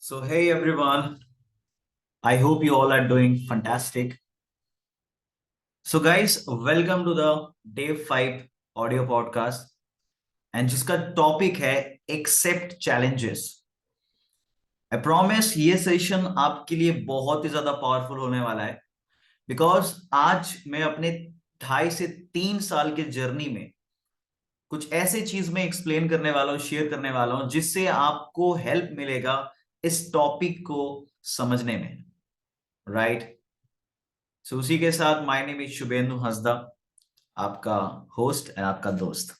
So, hey everyone, I hope you all are doing fantastic. So, guys, welcome to the Day 5 audio podcast and जिसका topic है accept challenges. I promise ये session आपके लिए बहुत ही ज्यादा powerful होने वाला है बिकॉज आज मैं अपने 2.5 से 3 साल के जर्नी में कुछ ऐसे चीज में एक्सप्लेन करने वाला हूँ, शेयर करने वाला हूँ जिससे आपको हेल्प मिलेगा इस टॉपिक को समझने में, राइट। सो उसी के साथ my name is Shubhendu Hansda, आपका होस्ट एंड आपका दोस्त।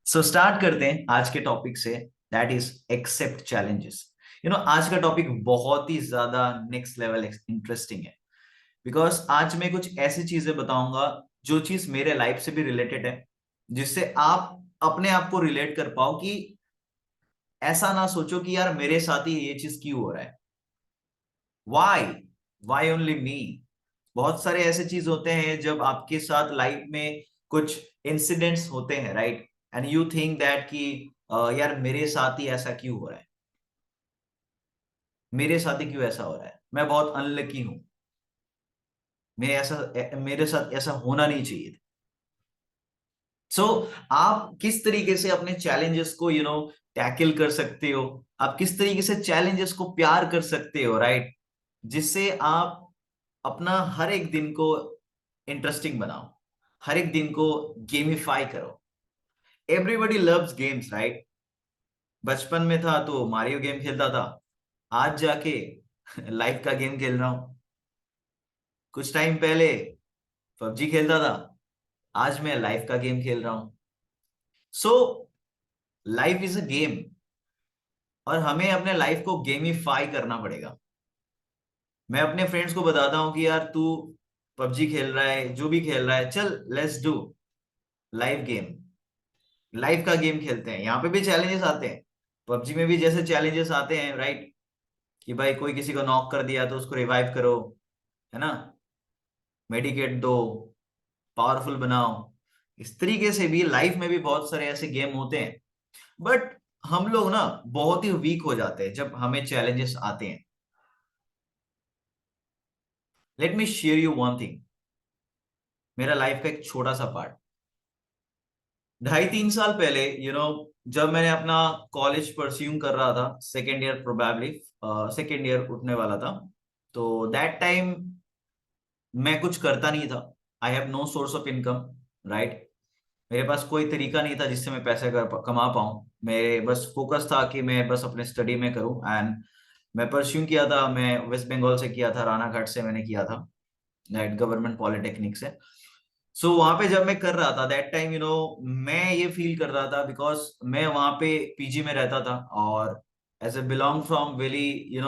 सो स्टार्ट करते हैं आज के टॉपिक से, दैट इज एक्सेप्ट चैलेंजेस। आज का टॉपिक बहुत ही ज्यादा नेक्स्ट लेवल इंटरेस्टिंग है बिकॉज आज मैं कुछ ऐसी चीजें बताऊंगा जो चीज मेरे लाइफ से भी रिलेटेड है, जिससे आप अपने आप को रिलेट कर पाओ कि ऐसा ना सोचो कि यार मेरे साथ ही ये चीज क्यों हो रहा है। Why why only me. बहुत सारे ऐसे चीज होते हैं जब आपके साथ लाइफ में कुछ इंसिडेंट्स होते हैं, right, and you think that कि यार मेरे साथ ही ऐसा क्यों हो रहा है, मेरे साथ ही क्यों ऐसा हो रहा है, मैं बहुत अनलकी हूं, मेरे साथ ऐसा होना नहीं चाहिए। सो आप किस तरीके से अपने चैलेंजेस को टैकल कर सकते हो, आप किस तरीके से चैलेंजेस को प्यार कर सकते हो, राइट, जिससे आप अपना हर एक दिन को इंटरेस्टिंग बनाओ, हर एक दिन को गेमिफाई करो। Everybody loves games, right. बचपन में था तो मारियो गेम खेलता था, आज जाके लाइफ का गेम खेल रहा हूं। कुछ टाइम पहले पबजी खेलता था, आज मैं लाइफ का गेम खेल रहा हूं। So life is a game और हमें अपने लाइफ को गेमिफाई करना पड़ेगा। मैं अपने फ्रेंड्स को बताता हूँ कि यार तू पबजी खेल रहा है, जो भी खेल रहा है, चल let's do live game, life का गेम खेलते हैं। यहाँ पे भी चैलेंजेस आते हैं, पबजी में भी जैसे चैलेंजेस आते हैं, राइट, कि भाई कोई किसी को नॉक कर दिया तो उसको रिवाइव करो, है ना, मेडिकेट दो, पावरफुल बनाओ। इस तरीके से भी लाइफ में भी बहुत सारे ऐसे गेम होते हैं, बट हम लोग ना बहुत ही वीक हो जाते हैं जब हमें चैलेंजेस आते हैं। Let me share you one thing, मेरा लाइफ का एक छोटा सा पार्ट। 2.5 3 साल पहले जब मैंने अपना कॉलेज परस्यूम कर रहा था, second year probably, second year उठने वाला था, तो दैट टाइम मैं कुछ करता नहीं था। I have no source of income, right. मेरे पास कोई तरीका नहीं था जिससे मैं पैसे कमा पाऊं। मेरे बस फोकस था कि मैं बस अपने स्टडी में करूं, एंड मैं परस्यूम किया था, मैं वेस्ट बंगाल से किया था, रानाघाट से मैंने किया था, राइट, गवर्नमेंट पॉलिटेक्निक से। सो वहां पे जब मैं कर रहा था दैट टाइम मैं ये फील कर रहा था बिकॉज मैं वहां पे पीजी में रहता था और as a belong from very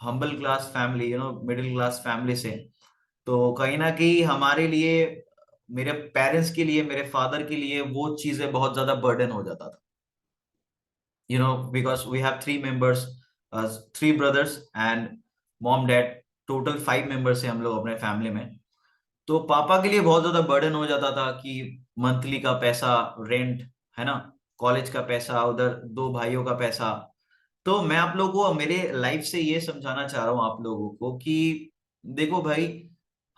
humble class family, middle class family से। तो कहीं ना कहीं हमारे लिए, मेरे पेरेंट्स के लिए, मेरे फादर के लिए वो चीजें बहुत ज्यादा बर्डन हो जाता था, because we have 3 members, 3 brothers and mom dad, total 5 members हैं हम लोग अपने फैमिली में। तो पापा के लिए बहुत ज्यादा बर्डन हो जाता था कि मंथली का पैसा, रेंट, है ना, कॉलेज का पैसा, उधर 2 भाइयों का पैसा। तो मैं आप लोगों को मेरे लाइफ से ये समझाना चाह रहा हूँ आप लोगों को कि देखो भाई,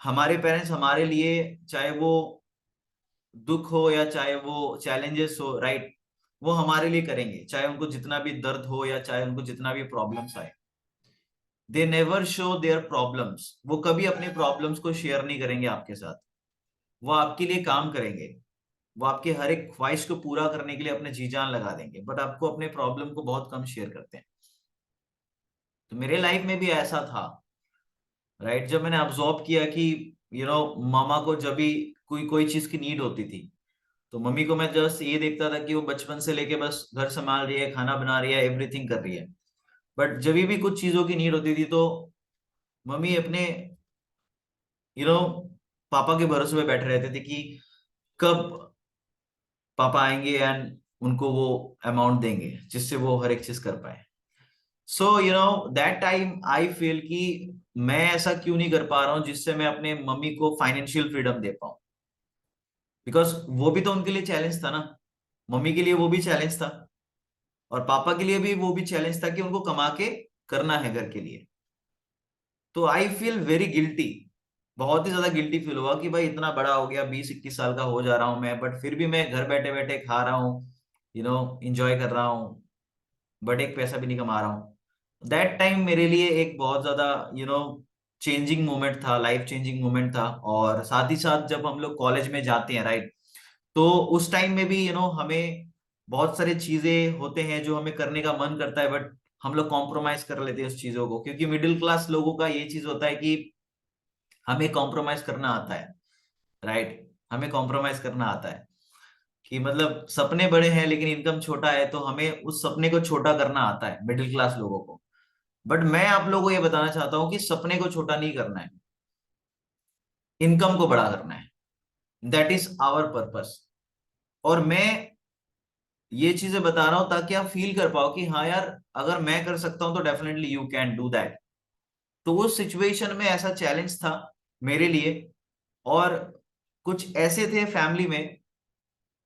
हमारे पेरेंट्स हमारे लिए, चाहे वो दुख हो या चाहे वो चैलेंजेस हो, राइट, वो हमारे लिए करेंगे, चाहे उनको जितना भी दर्द हो या चाहे उनको जितना भी प्रॉब्लम्स आए। They never show their problems, वो कभी अपने प्रॉब्लम्स को शेयर नहीं करेंगे आपके साथ। वो आपके लिए काम करेंगे, वो आपके हर एक ख्वाहिश को पूरा करने के लिए अपने जी जान लगा देंगे, बट आपको अपने प्रॉब्लम को बहुत कम शेयर करते हैं। तो मेरे लाइफ में भी ऐसा था, राइट। जब मैंने ऑब्जर्व किया कि मामा को जब भी कोई कोई चीज की नीड होती थी, तो मम्मी को मैं जस्ट ये देखता था कि वो बचपन से लेके बस घर संभाल रही है, खाना बना रही है, एवरीथिंग कर रही है। बट जब भी कुछ चीजों की नीड होती थी तो मम्मी अपने यू नो पापा के भरोसे पे बैठे रहते थे कि कब पापा आएंगे एंड उनको वो अमाउंट देंगे जिससे वो हर एक चीज कर पाए। So that time I feel कि मैं ऐसा क्यों नहीं कर पा रहा हूँ जिससे मैं अपने मम्मी को फाइनेंशियल फ्रीडम दे पाऊँ, बिकॉज वो भी तो उनके लिए चैलेंज था ना, मम्मी के लिए वो भी चैलेंज था। और पापा के लिए भी वो भी चैलेंज था कि उनको कमा के करना है घर के लिए। तो आई फील वेरी गिल्टी, बहुत ही ज्यादा गिल्टी फील हुआ कि भाई इतना बड़ा हो गया, 20-21 साल का हो जा रहा हूं मैं, बट फिर भी मैं घर बैठे बैठे खा रहा हूँ, इंजॉय कर रहा हूँ, बट एक पैसा भी नहीं कमा रहा हूँ। दैट टाइम मेरे लिए एक बहुत ज्यादा चेंजिंग मोमेंट था, लाइफ चेंजिंग मोमेंट था। और साथ ही साथ जब हम लोग कॉलेज में जाते हैं, राइट, तो उस टाइम में भी हमें बहुत सारी चीजें होते हैं जो हमें करने का मन करता है, बट हम लोग कॉम्प्रोमाइज कर लेते हैं उस चीजों को, क्योंकि मिडिल क्लास लोगों का ये चीज होता है कि हमें कॉम्प्रोमाइज करना आता है, राइट, हमें कॉम्प्रोमाइज करना आता है कि मतलब सपने बड़े हैं लेकिन इनकम छोटा है, तो हमें उस सपने को छोटा करना आता है मिडिल क्लास लोगों को। बट मैं आप लोगों को ये बताना चाहता हूं कि सपने को छोटा नहीं करना है, इनकम को बड़ा करना है। That is our purpose. और मैं ये चीजें बता रहा हूं ताकि आप फील कर पाओ कि हाँ यार, अगर मैं कर सकता हूं तो definitely you can do that. तो उस सिचुएशन में ऐसा चैलेंज था मेरे लिए। और कुछ ऐसे थे फैमिली में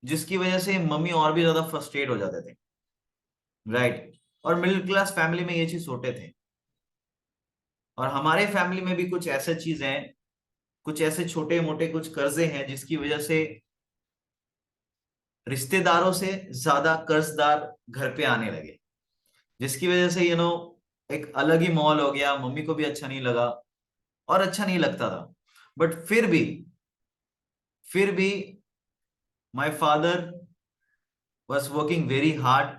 जिसकी वजह से मम्मी और भी ज्यादा फ्रस्ट्रेट हो जाते थे, राइट। और मिडिल क्लास फैमिली में ये चीज होते थे। और हमारे फैमिली में भी कुछ ऐसे चीज हैं, कुछ ऐसे छोटे मोटे कुछ कर्जे हैं जिसकी वजह से रिश्तेदारों से ज्यादा कर्जदार घर पे आने लगे, जिसकी वजह से एक अलग ही माहौल हो गया। मम्मी को भी अच्छा नहीं लगा और अच्छा नहीं लगता था। बट फिर भी my father was working very hard,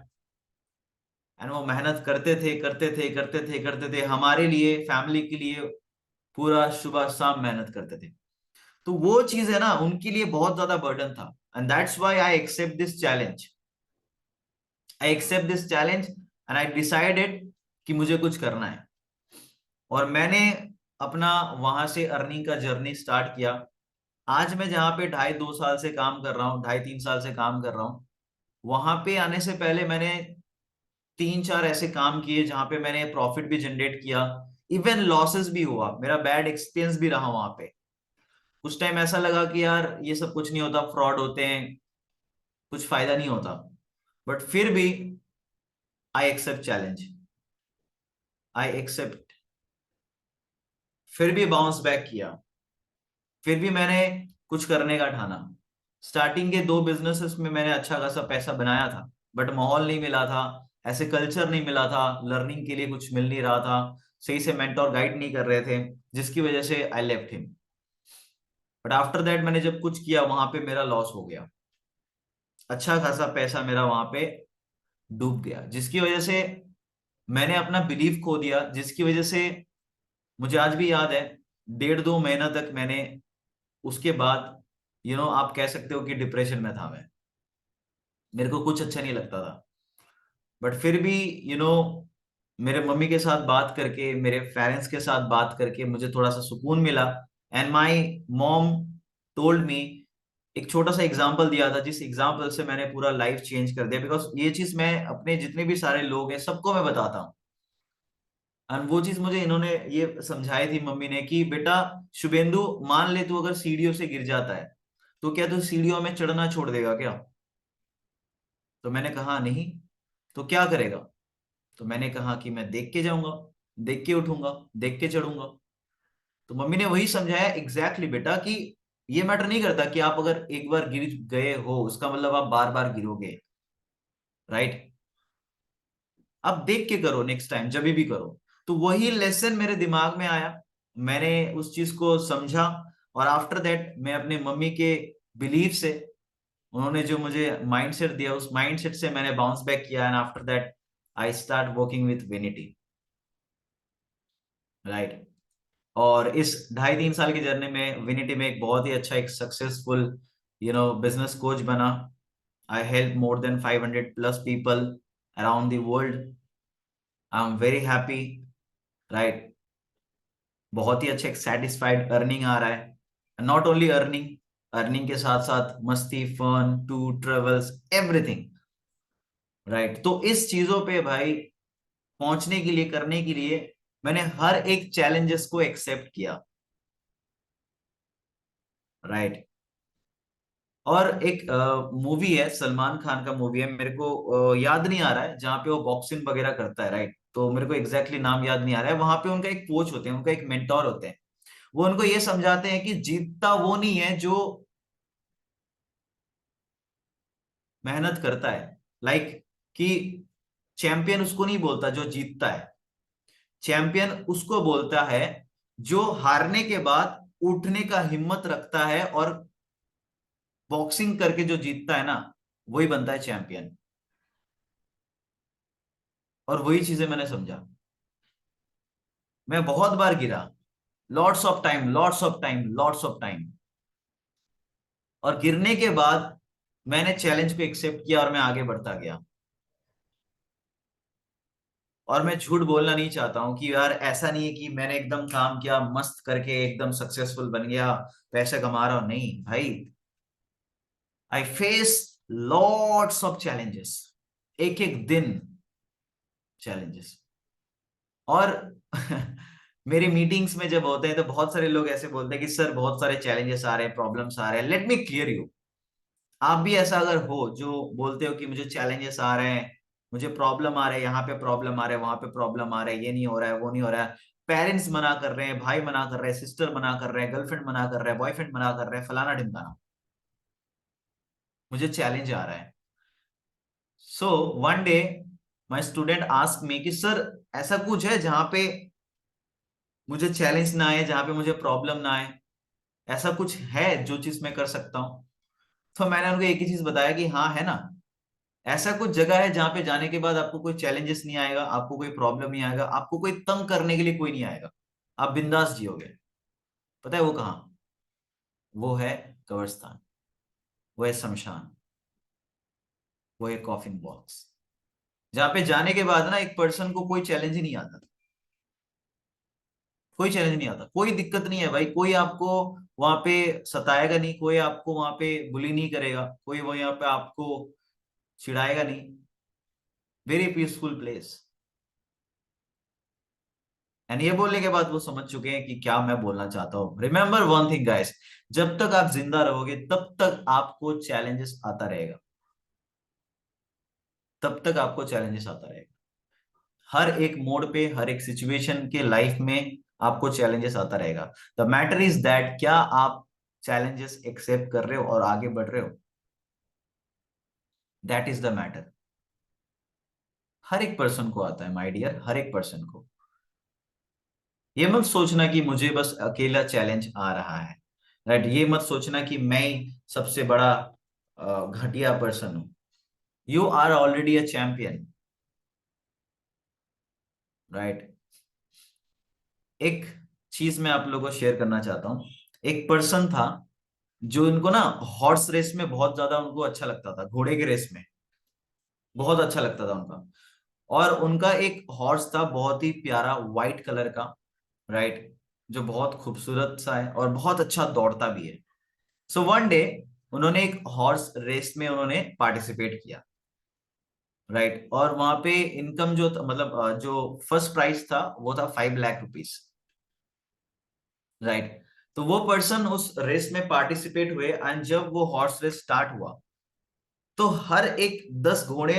and वो मेहनत करते थे करते थे करते थे करते थे हमारे लिए, फैमिली के लिए, पूरा सुबह शाम मेहनत करते थे। तो वो चीज है ना, उनके लिए बहुत ज्यादा बर्डन था। And that's why I accept this challenge, I accept this challenge and I decided कि मुझे कुछ करना है। और मैंने अपना वहां से अर्निंग का जर्नी स्टार्ट किया। आज मैं जहाँ पे 2.5-2 साल से काम कर रहा हूँ, 2.5-3 साल से काम कर रहा हूँ, वहां पे आने से पहले मैंने 3-4 ऐसे काम किए जहां पे मैंने प्रॉफिट भी जनरेट किया, इवन लॉसेस भी हुआ, मेरा बैड एक्सपीरियंस भी रहा वहां पे। कुछ टाइम ऐसा लगा कि यार ये सब कुछ नहीं होता, फ्रॉड होते हैं, कुछ फायदा नहीं होता। बट फिर भी I accept challenge, I accept, फिर भी बाउंस बैक किया, फिर भी मैंने कुछ करने का ठाना। स्टार्टिंग के 2 बिजनेसेस में मैंने अच्छा खासा पैसा बनाया था, बट माहौल नहीं मिला था, ऐसे कल्चर नहीं मिला था, लर्निंग के लिए कुछ मिल नहीं रहा था, सही से मेंटोर गाइड नहीं कर रहे थे, जिसकी वजह से I left him. But after that मैंने जब कुछ किया वहां पे मेरा लॉस हो गया, अच्छा खासा पैसा मेरा वहां पे डूब गया, जिसकी वजह से मैंने अपना बिलीफ खो दिया, जिसकी वजह से मुझे आज भी याद है 1.5-2 महीना तक मैंने, उसके बाद आप कह सकते हो कि डिप्रेशन में था मैं, मेरे को कुछ अच्छा नहीं लगता था। बट फिर भी यू नो मेरे मम्मी के साथ बात करके, मेरे पेरेंट्स के साथ बात करके मुझे थोड़ा सा सुकून मिला। And my mom told me, एक छोटा सा एग्जाम्पल दिया था, जिस एग्जाम्पल से मैंने पूरा लाइफ चेंज कर दिया। बिकॉज ये चीज मैं अपने जितने भी सारे लोग हैं सबको मैं बताता हूँ। एंड वो चीज मुझे इन्होंने ये समझाई थी मम्मी ने कि बेटा शुभेंदु, मान ले तू अगर सीढ़ियों से गिर जाता है तो क्या तू सीढ़ियों में चढ़ना छोड़ देगा क्या? तो मैंने कहा नहीं। तो क्या करेगा? तो मैंने कहा कि मैं देख के जाऊंगा, देख के उठूंगा, देख के चढ़ूंगा। तो मम्मी ने वही समझाया एग्जैक्टली बेटा कि ये मैटर नहीं करता कि आप अगर एक बार गिर गए हो उसका मतलब आप बार बार गिरोगे, राइट। आप देख के करो, नेक्स्ट टाइम जब भी करो। तो वही लेसन मेरे दिमाग में आया, मैंने उस चीज को समझा। और आफ्टर दैट मैं अपने मम्मी के बिलीव से, उन्होंने जो मुझे माइंडसेट दिया उस माइंडसेट से मैंने बाउंस बैक किया। And after that I start working with विनिटी, राइट। और इस 2.5-3 साल की जर्नी में विनिटी में एक बहुत ही अच्छा, एक सक्सेसफुल बिजनेस कोच बना। I help more than 500+ people around the world. I am very happy, right. बहुत ही अच्छा एक सेटिस्फाइड, अर्निंग आ रहा है। नॉट ओनली अर्निंग, अर्निंग के साथ साथ मस्ती, fun, tour, travels, everything, right. तो इस चीजों पे भाई पहुंचने के लिए, करने के लिए मैंने हर एक चैलेंजेस को एक्सेप्ट किया, राइट। और एक मूवी है, सलमान खान का मूवी है, मेरे को याद नहीं आ रहा है, जहाँ पे वो बॉक्सिंग वगैरह करता है, राइट। तो मेरे को एग्जैक्टली नाम याद नहीं आ रहा है। वहां पे उनका एक कोच होते हैं, उनका एक मेंटोर होते हैं। वो उनको ये समझाते हैं कि जीतता वो नहीं है जो मेहनत करता है, लाइक कि चैंपियन उसको नहीं बोलता जो जीतता है। चैंपियन उसको बोलता है जो हारने के बाद उठने का हिम्मत रखता है, और बॉक्सिंग करके जो जीतता है ना, वही बनता है चैंपियन। और वही चीजें मैंने समझा। मैं बहुत बार गिरा, lots of time, lots of time, lots of time. और गिरने के बाद मैंने चैलेंज को एक्सेप्ट किया और मैं आगे बढ़ता गया। और मैं झूठ बोलना नहीं चाहता हूं कि यार ऐसा नहीं है कि मैंने एकदम काम किया मस्त करके एकदम सक्सेसफुल बन गया, पैसे कमा रहा हूं, नहीं भाई। I face lots of challenges, एक एक दिन चैलेंजेस। और मेरी मीटिंग्स में जब होते हैं तो बहुत सारे लोग ऐसे बोलते हैं कि सर बहुत सारे चैलेंजेस आ रहे हैं, प्रॉब्लम्स आ रहे हैं। लेट मी क्लियर यू, आप भी ऐसा अगर हो जो बोलते हो कि मुझे चैलेंजेस आ रहे हैं, मुझे प्रॉब्लम आ रहा है, यहाँ पे प्रॉब्लम आ रहा है, वहां पे प्रॉब्लम आ रहा है, ये नहीं हो रहा है, वो नहीं हो रहा है, पेरेंट्स मना कर रहे हैं, भाई मना कर रहे हैं, सिस्टर मना कर रहे हैं, गर्लफ्रेंड मना कर रहा है, बॉयफ्रेंड मना कर रहे हैं, फलाना ढिमकाना, मुझे चैलेंज आ रहा है। So one day my student ask me कि सर ऐसा कुछ है जहां पे मुझे चैलेंज ना आए, जहां पे मुझे प्रॉब्लम ना आए, ऐसा कुछ है जो चीज मैं कर सकता हूँ? तो मैंने उनको एक ही चीज बताया कि हाँ है ना, ऐसा कुछ जगह है जहां पे जाने के बाद आपको कोई चैलेंजेस नहीं आएगा, आपको कोई प्रॉब्लम नहीं आएगा, आपको कोई तंग करने के लिए कोई नहीं आएगा, आप बिंदास जियोगे। पता है वो कहाँ? वो है कब्रिस्तान, वो है शमशान, वो है कॉफिन बॉक्स, जहां पे जाने के बाद ना एक पर्सन को कोई चैलेंज ही नहीं आता। कोई चैलेंज नहीं आता, कोई दिक्कत नहीं है भाई, कोई आपको वहां पे सताएगा नहीं, कोई आपको वहां पे बुली नहीं करेगा, कोई वहां पे आपको चिढ़ाएगा नहीं। Very peaceful place. एंड ये बोलने के बाद वो समझ चुके हैं कि क्या मैं बोलना चाहता हूं। रिमेंबर वन थिंग गाइस, जब तक आप जिंदा रहोगे तब तक आपको चैलेंजेस आता रहेगा, तब तक आपको चैलेंजेस आता रहेगा। हर एक मोड पे, हर एक सिचुएशन के लाइफ में आपको चैलेंजेस आता रहेगा। द मैटर इज दैट क्या आप चैलेंजेस एक्सेप्ट कर रहे हो और आगे बढ़ रहे हो, दैट इज द मैटर। हर एक पर्सन को आता है माय डियर, हर एक पर्सन को। ये मत सोचना कि मुझे बस अकेला चैलेंज आ रहा है, राइट। ये मत सोचना कि मैं ही सबसे बड़ा घटिया पर्सन हूं। You are already a champion, right. एक चीज मैं आप लोगों को शेयर करना चाहता हूँ। एक पर्सन था जो इनको ना हॉर्स रेस में बहुत ज्यादा उनको अच्छा लगता था, घोड़े के रेस में बहुत अच्छा लगता था उनका। और उनका एक हॉर्स था बहुत ही प्यारा व्हाइट कलर का, राइट, जो बहुत खूबसूरत सा है और बहुत अच्छा दौड़ता भी है। सो वन डे उन्होंने एक हॉर्स रेस में उन्होंने पार्टिसिपेट किया, राइट। और वहां पे इनकम जो मतलब जो फर्स्ट प्राइज था वो था 5 लाख रुपीज, राइट। तो वो पर्सन उस रेस में पार्टिसिपेट हुए, एंड जब वो हॉर्स रेस स्टार्ट हुआ तो हर एक 10 घोड़े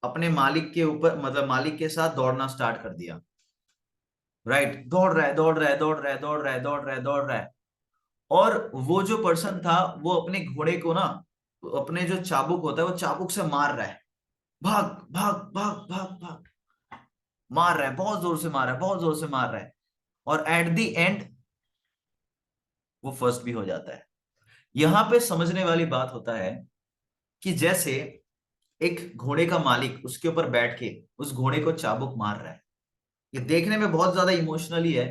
अपने मालिक के ऊपर, मतलब मालिक के साथ दौड़ना स्टार्ट कर दिया, राइट। दौड़ रहा है, दौड़ रहा है, दौड़ रहा है, दौड़ रहा है, दौड़ रहा है, दौड़ रहा है। और वो जो पर्सन था वो अपने घोड़े को ना, अपने जो चाबुक होता है वो चाबुक से मार रहा है, भाग भाग भाग भाग भाग, मार रहा है, बहुत जोर से मार रहा है, बहुत जोर से मार रहा है। और एट द एंड वो फर्स्ट भी हो जाता है। यहां पे समझने वाली बात होता है कि जैसे एक घोड़े का मालिक उसके ऊपर बैठ के उस घोड़े को चाबुक मार रहा है, ये देखने में बहुत ज्यादा इमोशनली है,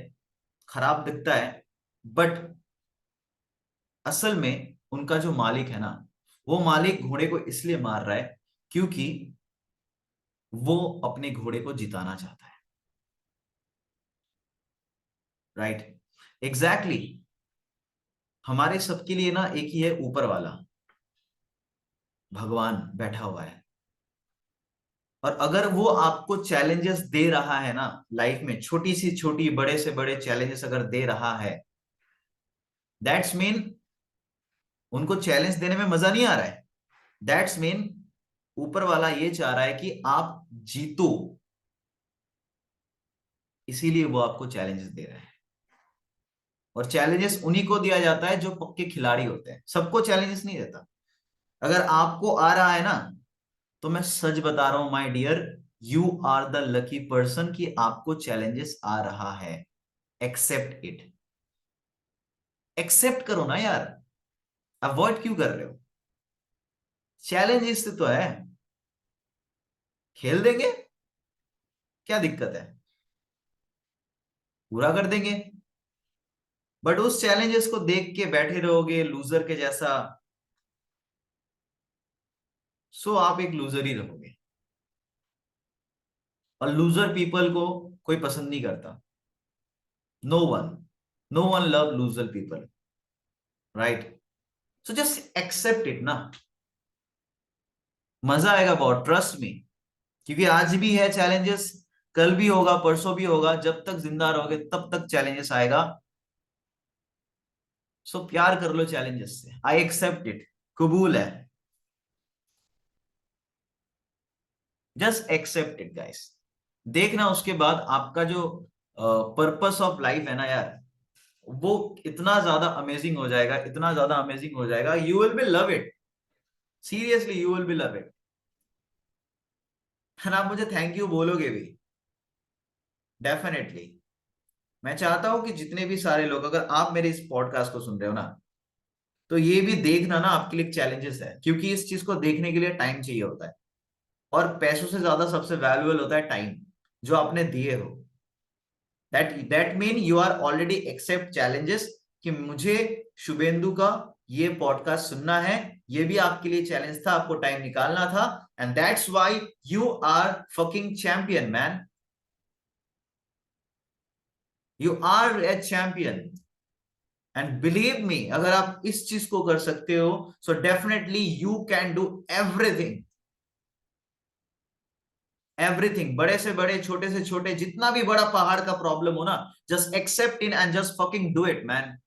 खराब दिखता है, बट असल में उनका जो मालिक है ना, वो मालिक घोड़े को इसलिए मार रहा है क्योंकि वो अपने घोड़े को जिताना चाहता है, राइट। एग्जैक्टली। हमारे सबके लिए ना एक ही है, ऊपर वाला भगवान बैठा हुआ है। और अगर वो आपको चैलेंजेस दे रहा है ना लाइफ में, छोटी सी छोटी, बड़े से बड़े चैलेंजेस अगर दे रहा है, दैट्स मीन उनको चैलेंज देने में मजा नहीं आ रहा है। दैट्स मीन ऊपर वाला ये चाह रहा है कि आप जीतो, इसीलिए वो आपको चैलेंजेस दे रहा है। और चैलेंजेस उन्हीं को दिया जाता है जो पक्के खिलाड़ी होते हैं, सबको चैलेंजेस नहीं देता। अगर आपको आ रहा है ना, तो मैं सच बता रहा हूं my dear, you are the lucky person कि आपको चैलेंजेस आ रहा है। Accept it. एक्सेप्ट करो ना यार, अवॉइड क्यों कर रहे हो? चैलेंजेस तो है, खेल देंगे, क्या दिक्कत है, पूरा कर देंगे। बट उस चैलेंजेस को देख के बैठे रहोगे लूजर के जैसा, सो आप एक लूजर ही रहोगे। और लूजर पीपल को कोई पसंद नहीं करता। No one, no one love loser people, right? So just accept it ना, मजा आएगा बहुत, ट्रस्ट मी। क्योंकि आज भी है चैलेंजेस, कल भी होगा, परसों भी होगा, जब तक जिंदा रहोगे तब तक चैलेंजेस आएगा। सो प्यार कर लो चैलेंजेस से, आई एक्सेप्ट इट, कबूल है। Just accept it guys. देखना उसके बाद आपका जो पर्पस ऑफ लाइफ है ना यार, वो इतना ज्यादा अमेजिंग हो जाएगा, इतना ज्यादा अमेजिंग हो जाएगा, you will B love it. Seriously you will B love it. And आप मुझे थैंक यू बोलोगे भी, डेफिनेटली। मैं चाहता हूं कि जितने भी सारे लोग, अगर आप मेरे इस पॉडकास्ट को सुन रहे हो ना, तो ये भी देखना ना आपके लिए चैलेंजेस है, क्योंकि इस चीज को देखने के लिए टाइम चाहिए होता है। और पैसों से ज्यादा सबसे वैल्यूएबल होता है टाइम, जो आपने दिए हो। That mean you are already accept challenges, कि मुझे शुभेंदु का ये पॉडकास्ट सुनना है, ये भी आपके लिए चैलेंज था, आपको टाइम निकालना था। And that's why you are fucking champion man, you are a champion. And believe me, अगर आप इस चीज को कर सकते हो, so definitely you can do everything. Everything, बड़े से बड़े, छोटे से छोटे, जितना भी बड़ा पहाड़ का प्रॉब्लम हो ना, just accept in and just fucking do it man.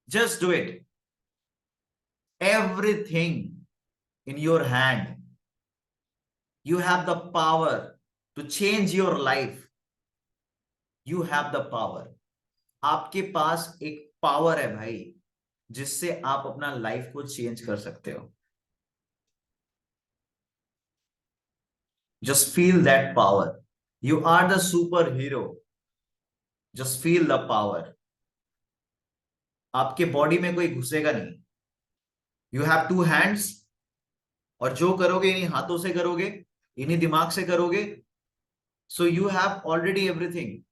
Just do it. Everything in your hand. You have the power to change your life. You have the power. आपके पास एक पावर है भाई, जिससे आप अपना लाइफ को चेंज कर सकते हो। Just feel that power. You are the super hero. Just feel the power. आपके बॉडी में कोई घुसेगा नहीं। यू हैव टू हैंड्स, और जो करोगे इन्हीं हाथों से करोगे, इन्हीं दिमाग से करोगे। So you have already everything.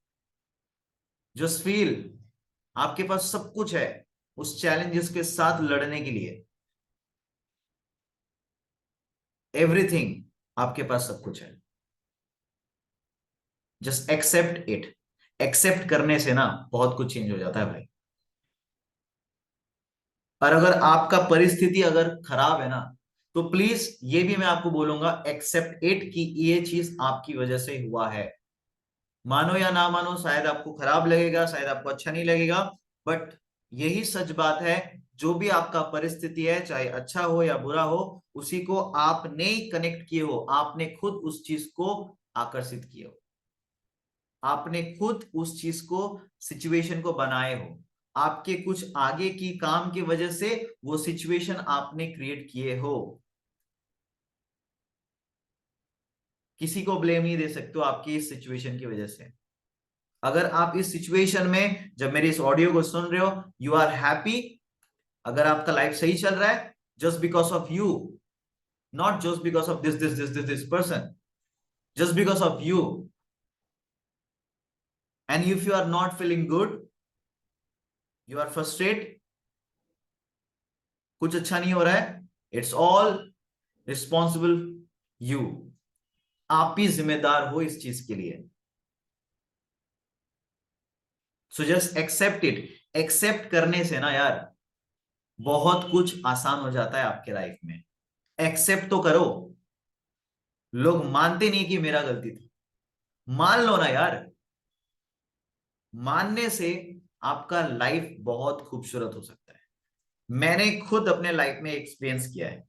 Just feel, आपके पास सब कुछ है उस चैलेंजेस के साथ लड़ने के लिए। एवरीथिंग, आपके पास सब कुछ है। Just accept it. एक्सेप्ट करने से ना बहुत कुछ चेंज हो जाता है भाई। और अगर आपका परिस्थिति अगर खराब है ना, तो प्लीज ये भी मैं आपको बोलूंगा, एक्सेप्ट इट, कि ये चीज आपकी वजह से हुआ है। मानो या ना मानो, शायद आपको खराब लगेगा, शायद आपको अच्छा नहीं लगेगा, बट यही सच बात है। जो भी आपका परिस्थिति है, चाहे अच्छा हो या बुरा हो, उसी को आपने ही कनेक्ट किए हो, आपने खुद उस चीज को आकर्षित किए हो, आपने खुद उस चीज को, सिचुएशन को बनाए हो। आपके कुछ आगे की काम की वजह से वो सिचुएशन आपने क्रिएट किए हो। किसी को ब्लेम नहीं दे सकते हो आपकी इस सिचुएशन की वजह से। अगर आप इस सिचुएशन में, जब मेरी इस ऑडियो को सुन रहे हो, यू आर हैप्पी, अगर आपका लाइफ सही चल रहा है, just because of you, not just because of this person, just because of you. And if you are not feeling good, you are frustrate, कुछ अच्छा नहीं हो रहा है, इट्स ऑल रिस्पॉन्सिबल यू। आप ही जिम्मेदार हो इस चीज के लिए। So just accept it. Accept करने से ना यार, बहुत कुछ आसान हो जाता है आपके लाइफ में। एक्सेप्ट तो करो। लोग मानते नहीं कि मेरा गलती थी, मान लो ना यार। मानने से आपका लाइफ बहुत खूबसूरत हो सकता है। मैंने खुद अपने लाइफ में एक्सपीरियंस किया है।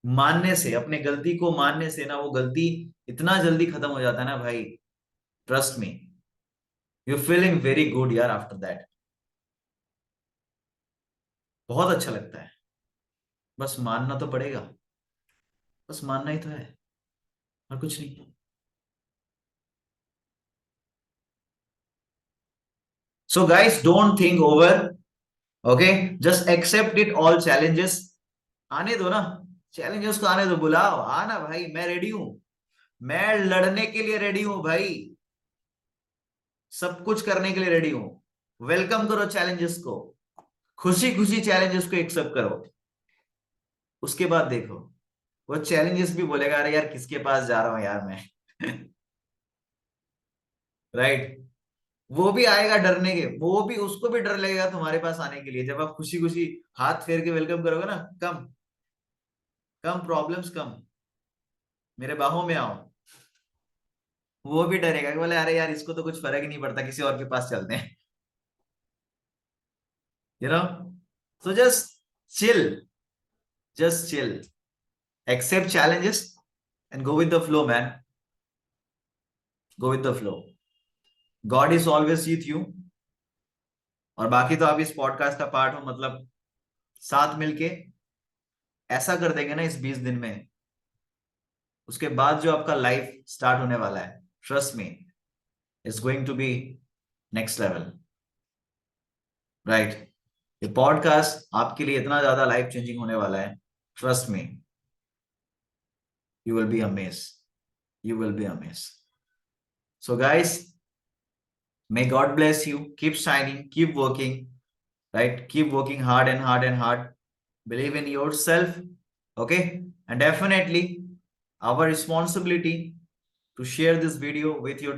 मानने से, अपने गलती को मानने से ना, वो गलती इतना जल्दी खत्म हो जाता है ना भाई। Trust me, you feeling very good यार आफ्टर दैट। बहुत अच्छा लगता है। बस मानना तो पड़ेगा। बस मानना ही तो है, और कुछ नहीं। So guys, don't think over. Okay, just accept it all challenges. आने दो ना, चैलेंजेस को आने दो। बुलाओ, आना भाई, मैं रेडी हूं। मैं लड़ने के लिए रेडी हूं भाई। सब कुछ करने के लिए रेडी हूं। वेलकम करो चैलेंजेस को। खुशी खुशी चैलेंजेस को एक्सेप्ट करो। उसके बाद देखो, वो चैलेंजेस भी बोलेगा अरे यार किसके पास जा रहा हूं यार मैं। राइट। वो भी आएगा डरने के, वो भी, उसको भी डर लगेगा तुम्हारे पास आने के लिए। जब आप खुशी खुशी हाथ फेर के वेलकम करोगे ना, कम कम प्रॉब्लम्स कम, मेरे बाहों में आओ। वो भी डरेगा कि बोले अरे यार इसको तो कुछ फर्क ही नहीं पड़ता, किसी और के पास चलते हैं। You know, so just chill, just chill, accept challenges and go with the flow man. Go with the flow. God is always with you. और बाकी तो आप इस पॉडकास्ट का पार्ट हो, मतलब साथ मिलके ऐसा कर देंगे ना इस 20 दिन में। उसके बाद जो आपका लाइफ स्टार्ट होने वाला है, trust me, it's going to be next level. Right. ये पॉडकास्ट आपके लिए इतना ज्यादा लाइफ चेंजिंग होने वाला है, trust me, you will be amaze, you will be amaze. So guys, may God bless you. Keep shining, keep working, right? Keep working hard and hard and hard. Believe in yourself, okay? And definitely our responsibility to share this video with your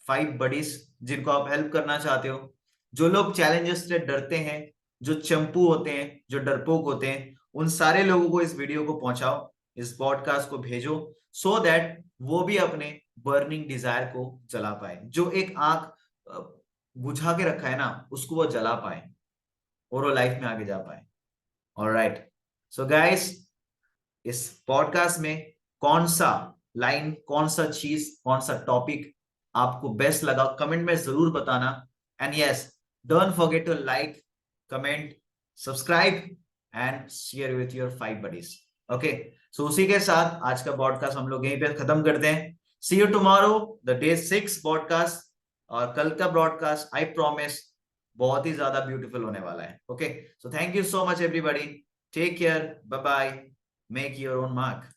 5 buddies जिनको आप help करना चाहते हो। जो लोग challenges से डरते हैं, जो चंपू होते हैं, जो डरपोक होते हैं, उन सारे लोगों को इस वीडियो को पहुंचाओ, इस पॉडकास्ट को भेजो, सो दैट वो भी अपने बर्निंग डिजायर को जला पाए। जो एक आंख बुझा के रखा है ना, उसको वो जला पाए और वो लाइफ में आगे जा पाए। ऑलराइट। सो गाइस, इस पॉडकास्ट में कौन सा लाइन, कौन सा चीज, कौन सा टॉपिक आपको बेस्ट लगा, कमेंट में जरूर बताना। And yes, don't forget to like, comment, subscribe and share with your 5 buddies। Okay, so उसी के साथ आज का पॉडकास्ट हम लोग यहीं पे खत्म करते हैं। See you tomorrow, the day 6 podcast. और कल का ब्रॉडकास्ट आई प्रॉमिस बहुत ही ज्यादा ब्यूटीफुल होने वाला है। Okay, so thank you so much everybody, take care, bye bye, make your own mark.